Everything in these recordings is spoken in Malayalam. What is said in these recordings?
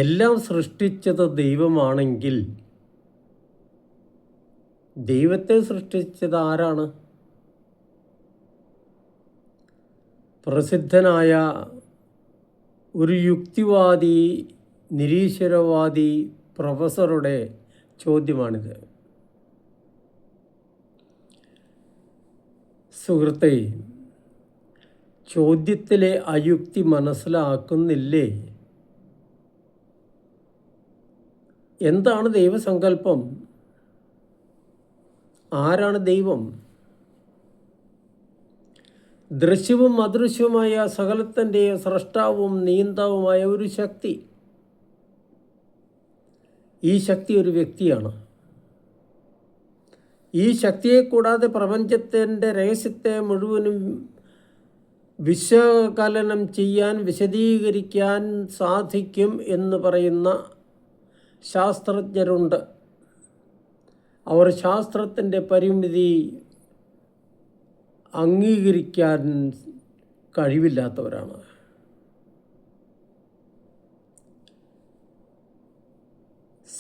എല്ലാം സൃഷ്ടിച്ചത് ദൈവമാണെങ്കിൽ ദൈവത്തെ സൃഷ്ടിച്ചത് ആരാണ്? പ്രസിദ്ധനായ ഒരു യുക്തിവാദി, നിരീശ്വരവാദി പ്രൊഫസറുടെ ചോദ്യമാണിത്. സുഹൃത്തേ, ചോദ്യത്തിലെ അയുക്തി മനസ്സിലാക്കുന്നില്ലേ? എന്താണ് ദൈവസങ്കല്പം? ആരാണ് ദൈവം? ദൃശ്യവും അദൃശ്യവുമായ സകലത്തിൻ്റെ സ്രഷ്ടാവും നിയന്താവുമായ ഒരു ശക്തി. ഈ ശക്തി ഒരു വ്യക്തിയാണ്. ഈ ശക്തിയെ കൂടാതെ പ്രപഞ്ചത്തിൻ്റെ രഹസ്യത്തെ മുഴുവനും വിശകലനം ചെയ്യാൻ, വിശദീകരിക്കാൻ സാധിക്കും എന്ന് പറയുന്ന ശാസ്ത്രജ്ഞരുണ്ട്. അവർ ശാസ്ത്രത്തിൻ്റെ പരിമിതി അംഗീകരിക്കാൻ കഴിവില്ലാത്തവരാണ്.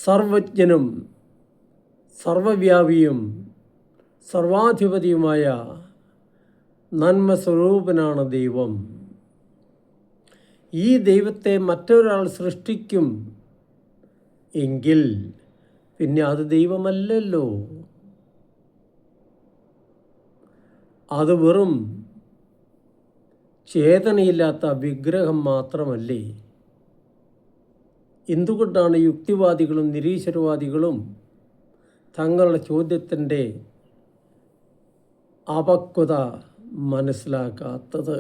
സർവജ്ഞനും സർവവ്യാപിയും സർവാധിപതിയുമായ നന്മ സ്വരൂപനാണ് ദൈവം. ഈ ദൈവത്തെ മറ്റൊരാൾ സൃഷ്ടിക്കും എങ്കിൽ പിന്നെ അത് ദൈവമല്ലല്ലോ. അത് വെറും ചേതനയില്ലാത്ത വിഗ്രഹം മാത്രമല്ലേ? എന്തുകൊണ്ടാണ് യുക്തിവാദികളും നിരീശ്വരവാദികളും തങ്ങളുടെ ചോദ്യത്തിൻ്റെ അപക്വത മനസ്സിലാക്കാത്തത്?